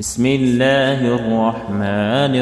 بسم الله الرحمن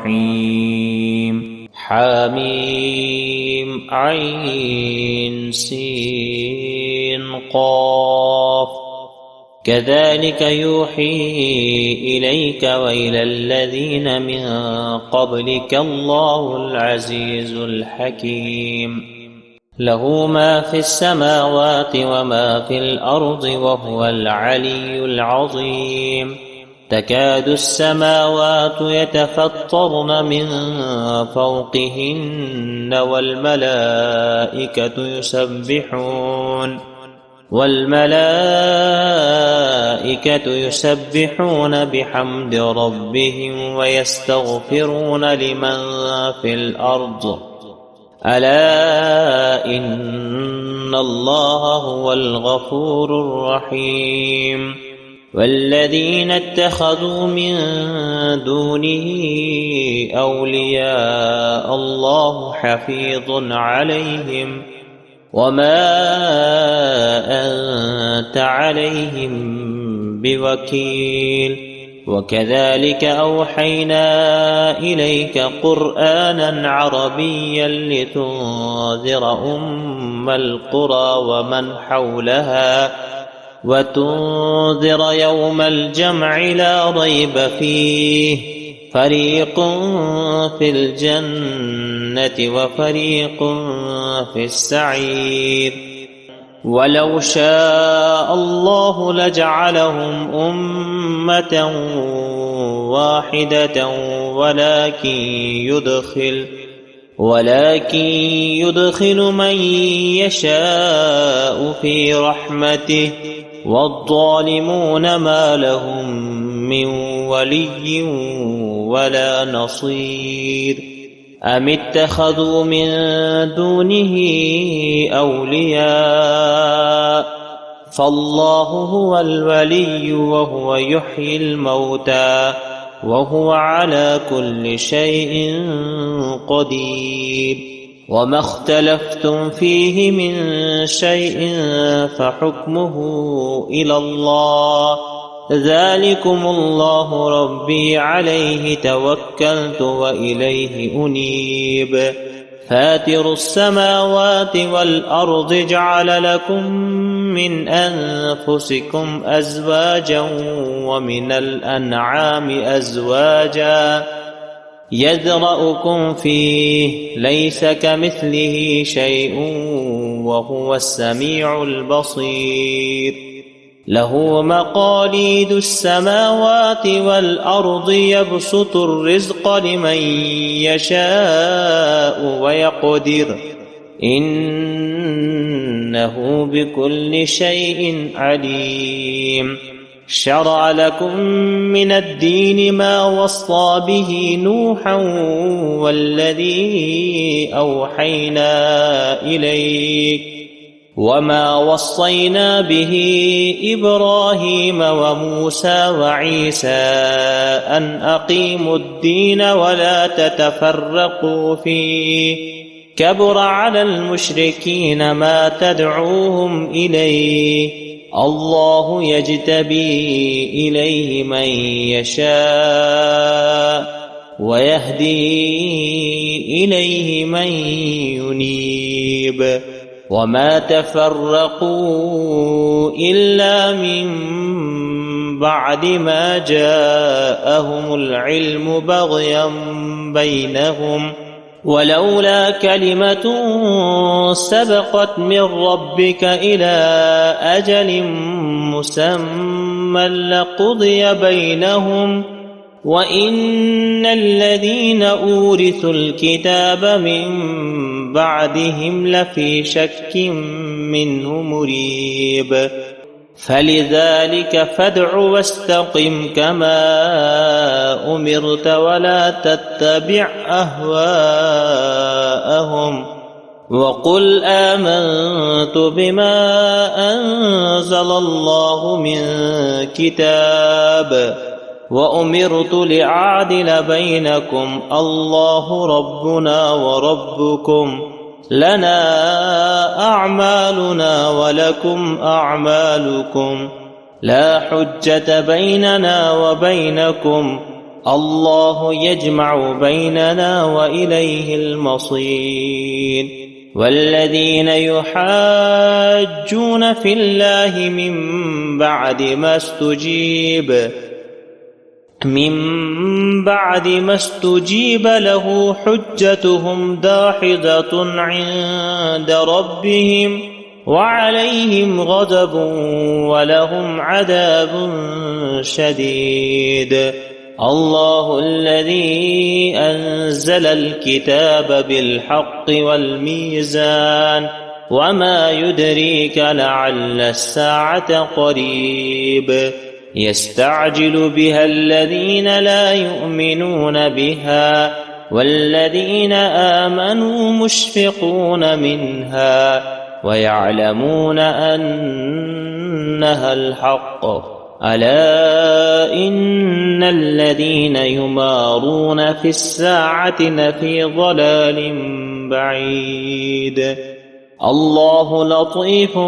الرحيم. حميم عين سين قاف. كذلك يوحي إليك وإلى الذين من قبلك الله العزيز الحكيم. له ما في السماوات وما في الأرض وهو العلي العظيم. تكاد السماوات يتفطرن من فوقهن والملائكة يسبحون بحمد ربهم ويستغفرون لمن في الأرض ألا إن الله هو الغفور الرحيم. والذين اتخذوا من دونه أولياء الله حفيظ عليهم وما أنت عليهم بوكيل. وكذلك أوحينا إليك قرآنا عربيا لتنذر أم القرى ومن حولها وتنذر يوم الجمع لا ريب فيه فريق في الجنة وفريق في السعير. ولو شاء الله لجعلهم أمة واحدة ولكن يدخل من يشاء في رحمته والظالمون ما لهم من ولي ولا نصير. أم اتخذوا من دونه أولياء فالله هو الولي وهو يحيي الموتى وهو على كل شيء قدير. وما اختلفتم فيه من شيء فحكمه إلى الله ذلكم الله ربي عليه توكلت وإليه أنيب. فاتر السماوات والأرض جعل لكم من أنفسكم أزواجا ومن الأنعام أزواجا يذرأكم فيه ليس كمثله شيء وهو السميع البصير. له مقاليد السماوات والأرض يبسط الرزق لمن يشاء ويقدر إنه بكل شيء عليم. شرع لكم من الدين ما وصى به نوحا والذي أوحينا إليك وما وصينا به إبراهيم وموسى وعيسى أن أقيموا الدين ولا تتفرقوا فيه كبر على المشركين ما تدعوهم إليه الله يجتبي إليه من يشاء ويهدي إليه من ينيب. وما تفرقوا إلا من بعد ما جاءهم العلم بغيا بينهم ولولا كلمة سبقت من ربك إلى أجل مسمى لقضي بينهم وإن الذين أورثوا الكتاب من بعدهم لفي شك منه مريب. فلذلك فادع واستقم كما أمرت ولا تتبع أهواءهم وقل آمنت بما أنزل الله من كتاب وأمرت لأعدل بينكم الله ربنا وربكم لنا أعمالنا ولكم أعمالكم لا حجة بيننا وبينكم الله يجمع بيننا وإليه المصير والذين يحاجون في الله من بعد ما استجيب له حجتهم داحضة عند ربهم وعليهم غضب ولهم عذاب شديد الله الذي أنزل الكتاب بالحق والميزان وما يدريك لعل الساعة قريب يستعجل بها الذين لا يؤمنون بها والذين آمنوا مشفقون منها ويعلمون أنها الحق ألا إن الذين يمارون في الساعة لفي ضلال بعيد الله لطيف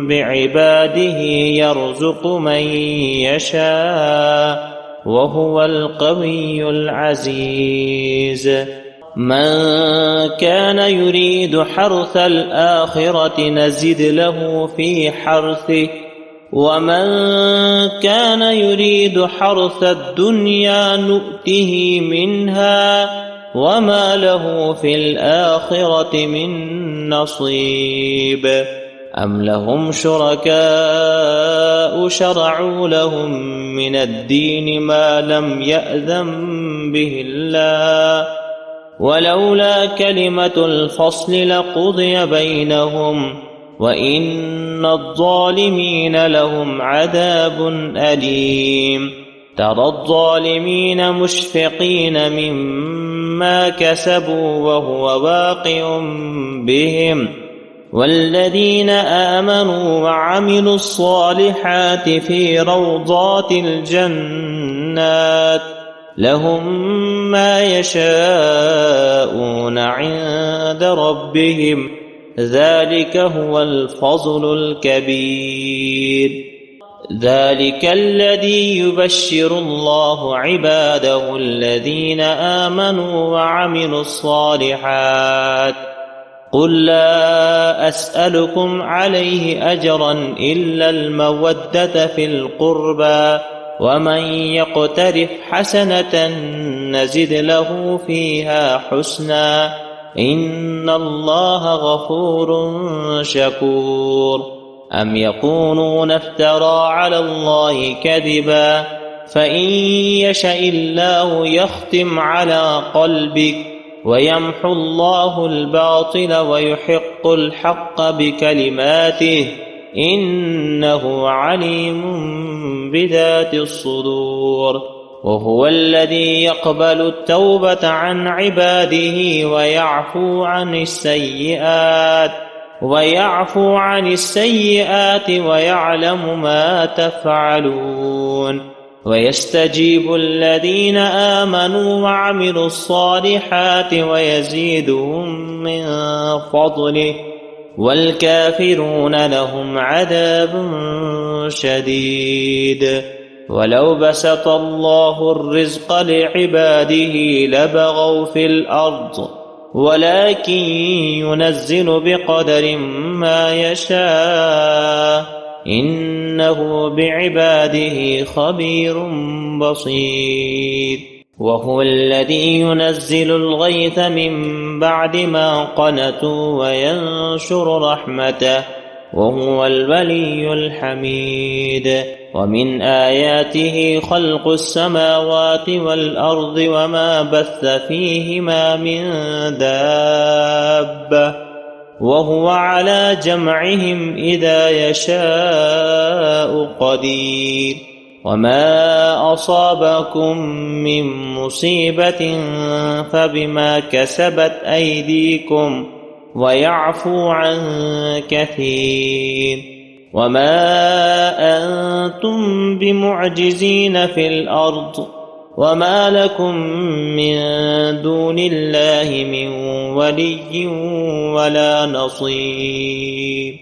بعباده يرزق من يشاء وهو القوي العزيز من كان يريد حرث الآخرة نزد له في حرثه ومن كان يريد حرث الدنيا نؤته منها وما له في الآخرة من نصيب أم لهم شركاء شرعوا لهم من الدين ما لم يأذن به الله ولولا كلمة الفصل لقضي بينهم وإن الظالمين لهم عذاب أليم ترى الظالمين مشفقين مما كسبوا وهو واقع بهم والذين آمنوا وعملوا الصالحات في روضات الجنات لهم ما يشاءون عند ربهم ذلك هو الفضل الكبير ذلك الذي يبشر الله عباده الذين آمنوا وعملوا الصالحات قل لا أسألكم عليه أجرا إلا المودة في القربى ومن يقترف حسنة نزد له فيها حسنا إن الله غفور شكور أم يقولون افترى على الله كذبا فإن يشأ الله يختم على قلبك ويمحو الله الباطل ويحق الحق بكلماته إنه عليم بذات الصدور وهو الذي يقبل التوبة عن عباده ويعفو عن السيئات ويعلم ما تفعلون ويستجيب الذين آمنوا وعملوا الصالحات ويزيدهم من فضله والكافرون لهم عذاب شديد ولو بسط الله الرزق لعباده لبغوا في الأرض ولكن ينزل بقدر ما يشاء إنه بعباده خبير بصير وهو الذي ينزل الغيث من بعد ما قنطوا وينشر رحمته وهو الولي الحميد ومن آياته خلق السماوات والأرض وما بث فيهما من دابة وهو على جمعهم إذا يشاء قدير وما أصابكم من مصيبة فبما كسبت أيديكم ويعفو عن كثير وما أنتم بمعجزين في الأرض وما لكم من دون الله من ولي ولا نصير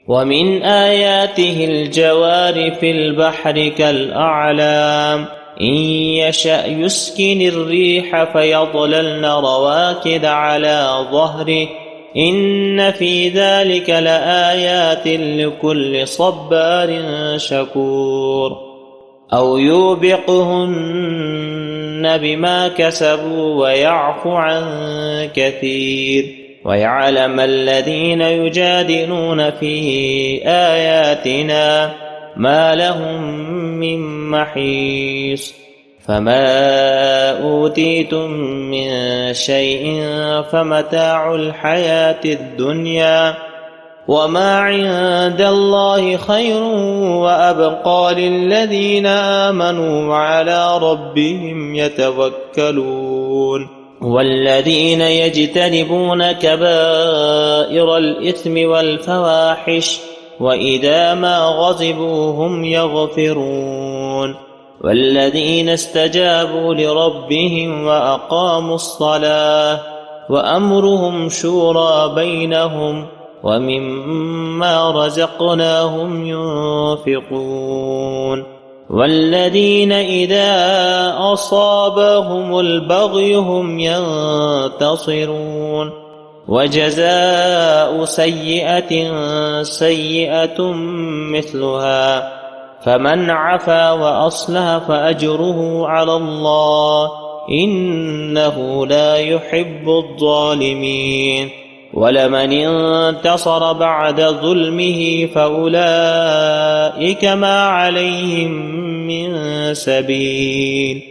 ومن آياته الجوار في البحر كالأعلام إن يشأ يسكن الريح فيظللن رواكد على ظهره إن في ذلك لآيات لكل صبار شكور أو يوبقهن بما كسبوا ويعفو عن كثير ويعلم الذين يجادلون في آياتنا ما لهم من محيص فما أوتيتم من شيء فمتاع الحياة الدنيا وما عند الله خير وأبقى للذين آمنوا وعلى ربهم يتوكلون والذين يجتنبون كبائر الإثم والفواحش وإذا ما غضبوا هم يغفرون والذين استجابوا لربهم وأقاموا الصلاة وأمرهم شورى بينهم ومما رزقناهم ينفقون والذين إذا أصابهم البغي هم ينتصرون وجزاء سيئة سيئة مثلها فمن عفا وأصلح فأجره على الله إنه لا يحب الظالمين ولمن انتصر بعد ظلمه فأولئك ما عليهم من سبيل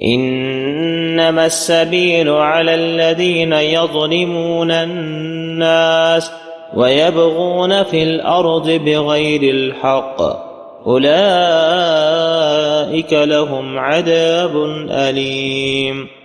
إنما السبيل على الذين يظلمون الناس ويبغون في الأرض بغير الحق أولئك لهم عذاب أليم